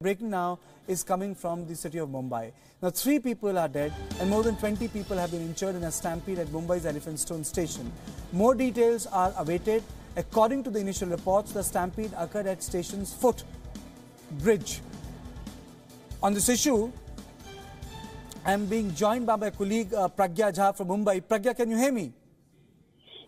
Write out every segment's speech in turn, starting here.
Breaking now is coming from the city of Mumbai. Now, 3 people are dead and more than 20 people have been injured in a stampede at Mumbai's Elphinstone station. More details are awaited. According to the initial reports, the stampede occurred at station's foot bridge. On this issue, I am being joined by my colleague Pragya Jha from Mumbai. Pragya, can you hear me?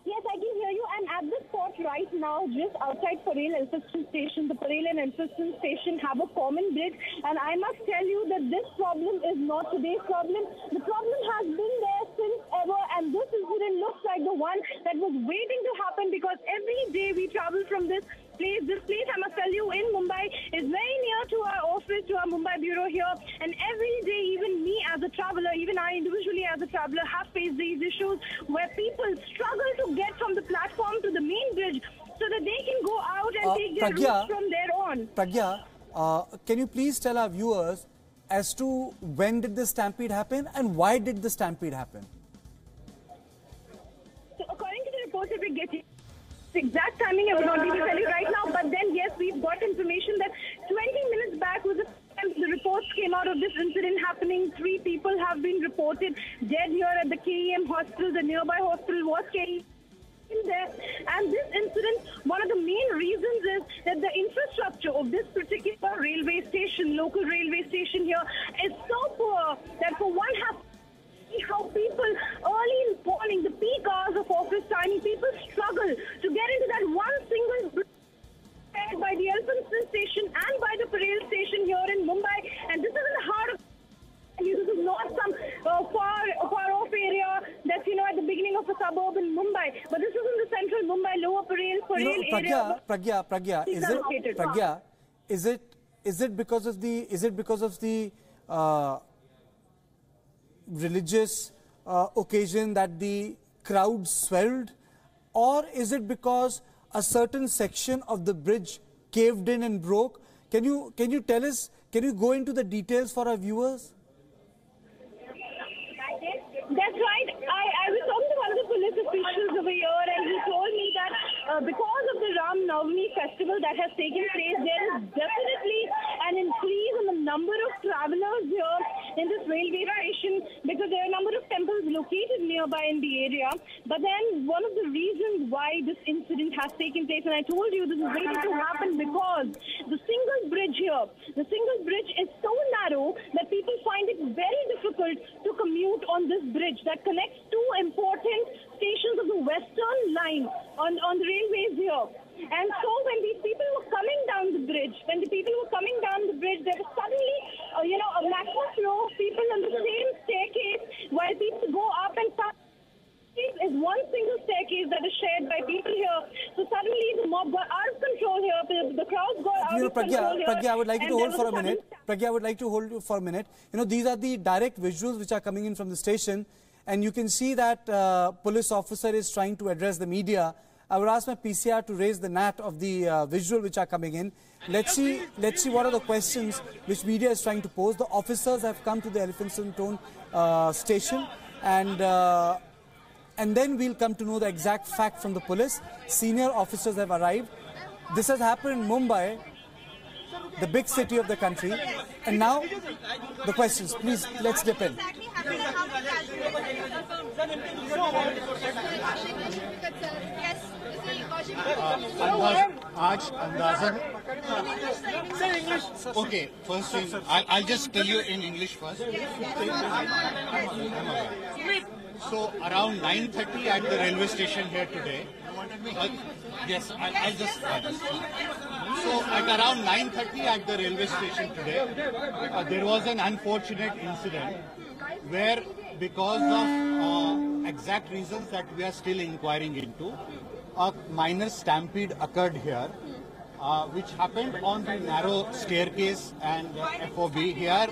Yes, I can hear you. I'm at the spot right now, just outside Parel Elphinstone station. The Parel and Elphinstone station have a common bridge, and I must tell you that this problem is not today's problem. The problem has been there since ever, and this incident looks like the one that was waiting to happen, because every day we travel from this place. This place, I must tell you, in Mumbai is very near to our office, to our Mumbai bureau here, and every day, even me as a traveler, even I individually as a traveler, have faced these issues where people struggle to get from the platform to the main bridge so that they can go out and take their routes from there on. Pragya, can you please tell our viewers as to when did the stampede happen and why did the stampede happen? So according to the reports that we're getting, the exact timing I will not be able to tell you right now, but then yes, we've got information that 20 minutes back was the reports came out of this incident happening. 3 people have been reported dead here at the KEM hospital. The nearby hospital was KEM there. And this incident, one of the main reasons is that the infrastructure of this particular railway station, local railway station here, is so poor that for one has how people early in the morning, the peak hours of office timing, people struggle to get into that one single bridge by the Elphinstone station and by the Parel station here in Mumbai. And this is in the heart of, this is not some far off area that's, at the beginning of a suburb in Mumbai, but this is in the central Mumbai, lower Parel area. Pragya, is it because of the religious occasion that the crowd swelled, or is it because a certain section of the bridge caved in and broke? Can you tell us, can you go into the details for our viewers? That's right. I was talking to one of the police officials over here, and he told me that because of the Ram Navami festival that has taken place, there is definitely an increase in the number of travelers here in this railway station, because there are a number of temples located nearby in the area. But then one of the reasons why this incident has taken place, and I told you this is waiting to happen because the single bridge here, the single bridge is so narrow that people find it very difficult to commute on this bridge that connects 2 important stations of the western line on the railways here. And so when these people were coming down the bridge, there was suddenly, a maximum flow of people on the same staircase, while people go up and come. Is one single staircase that is shared by people here. So suddenly the mob got out of control here. The crowds got out of control here. Pragya, I would like you to hold for a minute. Pragya, I would like to hold you for a minute. These are the direct visuals which are coming in from the station, and you can see that police officer is trying to address the media. I would ask my PCR to raise the gnat of the visual which are coming in. Let's see what are the questions which media is trying to pose. The officers have come to the Elphinstone station, and then we'll come to know the exact fact from the police. Senior officers have arrived. This has happened in Mumbai, the big city of the country. And now, the questions. Please, let's dip in. Okay, first thing, I'll just tell you in English first. So around 9:30 at the railway station here today. Yes, I'll just. So at around 9:30 at the railway station today, there was an unfortunate incident where, because of exact reasons that we are still inquiring into, a minor stampede occurred here, which happened on the narrow staircase and FOB here.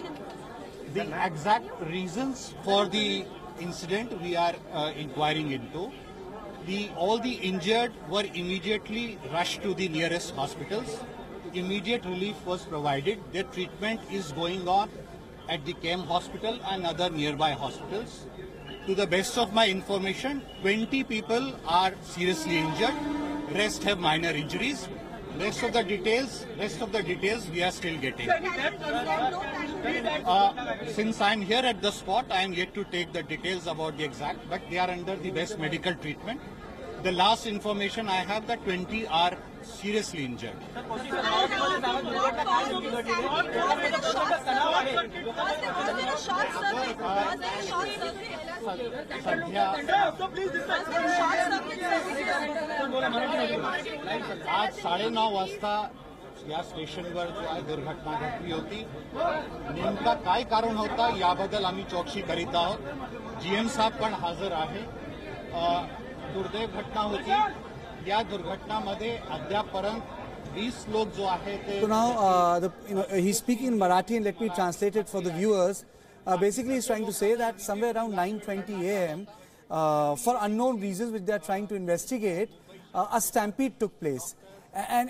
The exact reasons for the incident we are inquiring into. All the injured were immediately rushed to the nearest hospitals. Immediate relief was provided. Their treatment is going on at the KEM hospital and other nearby hospitals. To the best of my information, 20 people are seriously injured. Rest have minor injuries. Rest of the details we are still getting. Since I am here at the spot, I am yet to take the details about the exact, but they are under the best medical treatment. The last information I have that 20 are seriously injured. आज 9:30 वाजता या स्टेशनवर जो आहे दुर्घटना घडली होती. नेमका काय कारण होता याबद्दल आम्ही चौकशी करीत आहोत. जीएम साहेब पण हजर आहे. दुर्दैव घटना होती. या दुर्घटनामध्ये अद्यापर्यंत 20 लोक जो आहे ते. So now he's speaking in Marathi and let me translate it for the viewers. Basically he's trying to say that somewhere around 9:20 a.m. For unknown reasons which they are trying to investigate, a stampede took place. And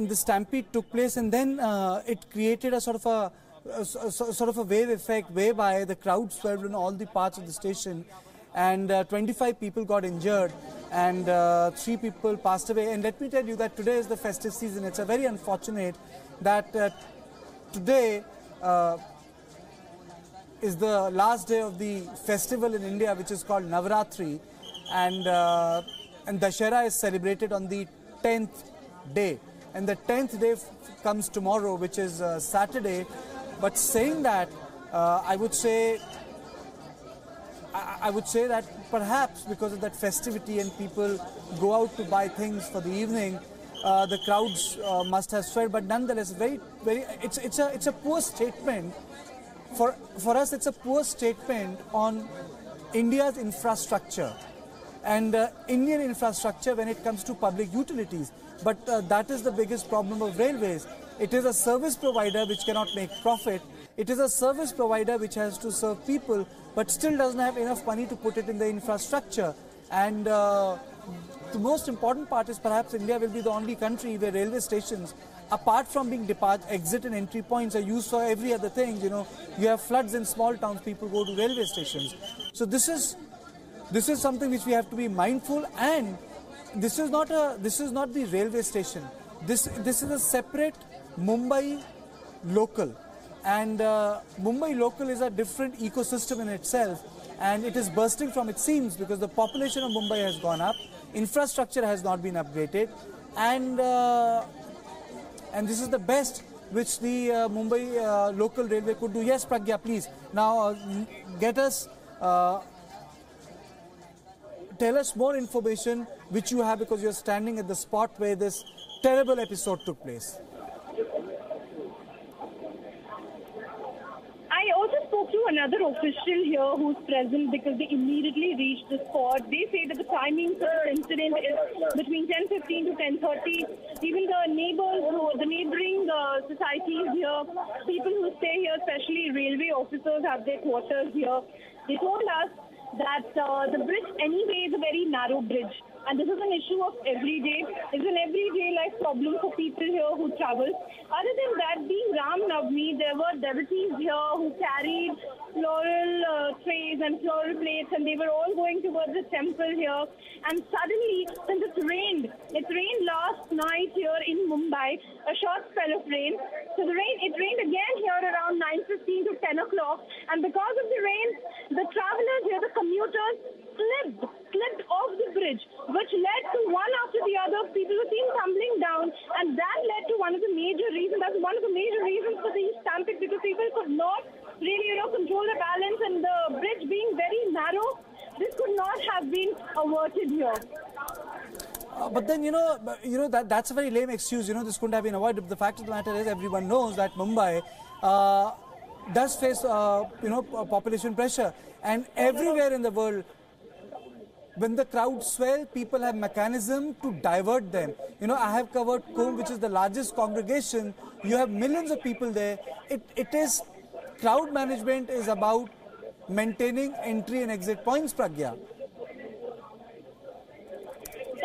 the stampede took place, and then it created a sort of a wave effect whereby the crowd swelled in all the parts of the station, and 25 people got injured and 3 people passed away. And let me tell you that today is the festive season. It's a very unfortunate that today is the last day of the festival in India, which is called Navratri, and Dashera is celebrated on the 10th day, and the 10th day comes tomorrow, which is Saturday. But saying that, I would say that perhaps because of that festivity and people go out to buy things for the evening, the crowds must have swelled. But nonetheless, it's a poor statement for us. It's a poor statement on India's infrastructure and Indian infrastructure when it comes to public utilities. But that is the biggest problem of railways. It is a service provider which cannot make profit. It is a service provider which has to serve people but still doesn't have enough money to put it in the infrastructure. And the most important part is perhaps India will be the only country where railway stations, apart from being exit and entry points, are used for every other thing. You know, you have floods in small towns, people go to railway stations. So this is something which we have to be mindful. And this is not the railway station. This is a separate Mumbai local, and Mumbai local is a different ecosystem in itself, and it is bursting from its seams because the population of Mumbai has gone up, infrastructure has not been upgraded, and this is the best which the Mumbai local railway could do. Yes, Pragya, please now get us. Tell us more information which you have, because you're standing at the spot where this terrible episode took place. I also spoke to another official here who's present because they immediately reached the spot. They say that the timing for the incident is between 10:15 to 10:30. Even the neighboring societies here, people who stay here, especially railway officers, have their quarters here. They told us that the bridge anyway is a very narrow bridge, and this is an issue of every day. It's an everyday life problem for people here who travel. Other than that, being Ram Navami, there were devotees here who carried floral trays and floral plates, and they were all going towards the temple here. And suddenly, since it rained last night here in Mumbai, a short spell of rain. So it rained again here around 9:15 to 10 o'clock, and because of the rain, the travelers here, the commuters, slipped off the bridge, which led to one after the other. People were seen tumbling down, and that led to one of the major reasons. That's one of the major reasons for the stampede, because people could not really, control the balance, and the bridge being very narrow, this could not have been averted here. But then, that's a very lame excuse. This couldn't have been avoided. But the fact of the matter is, everyone knows that Mumbai does face, population pressure. And everywhere in the world, when the crowds swell, people have mechanism to divert them. I have covered Kumbh, which is the largest congregation. You have millions of people there. Crowd management is about maintaining entry and exit points, Pragya.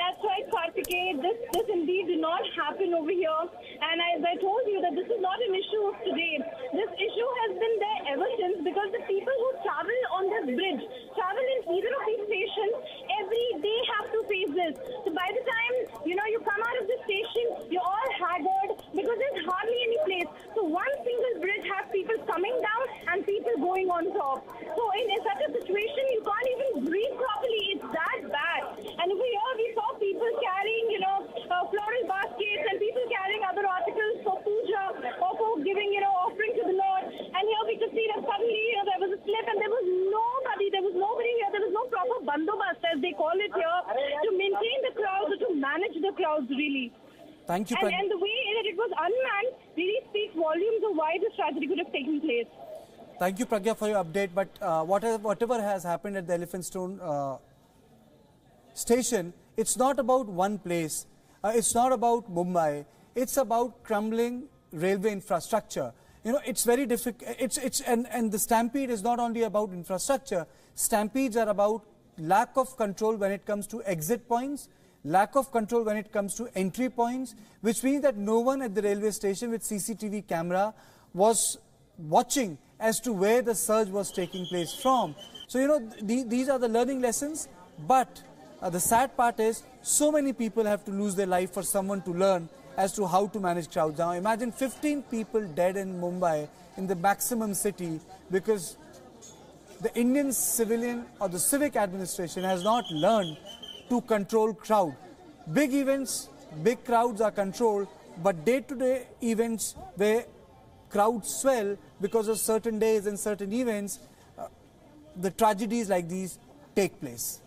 That's right, Kartikeya. This indeed did not happen over here. And as I told you, that this is not an issue of today. This issue has been there ever since, because the people who travel on this bridge, travel in either of these stations, every day have to face this. So by the time, you come out of the station, on top. So in such a situation, you can't even breathe properly. It's that bad. And over here, we saw people carrying, floral baskets and people carrying other articles for puja or for giving, offering to the Lord. And here we could see that suddenly, there was a slip and there was nobody here. There was no proper bandobast, as they call it here, to maintain the crowds or to manage the crowds, really. Thank you, and the way that it was unmanned really speaks volumes of why this tragedy could have taken place. Thank you, Pragya, for your update. But whatever has happened at the Elphinstone station, it's not about one place. It's not about Mumbai. It's about crumbling railway infrastructure. It's very difficult. And the stampede is not only about infrastructure. Stampedes are about lack of control when it comes to exit points, lack of control when it comes to entry points, which means that no one at the railway station with CCTV camera was watching as to where the surge was taking place from. So, these are the learning lessons, but the sad part is so many people have to lose their life for someone to learn as to how to manage crowds. Now, imagine 15 people dead in Mumbai, in the maximum city, because the Indian civilian or the civic administration has not learned to control crowd. Big events, big crowds are controlled, but day-to-day events where crowds swell because of certain days and certain events, the tragedies like these take place.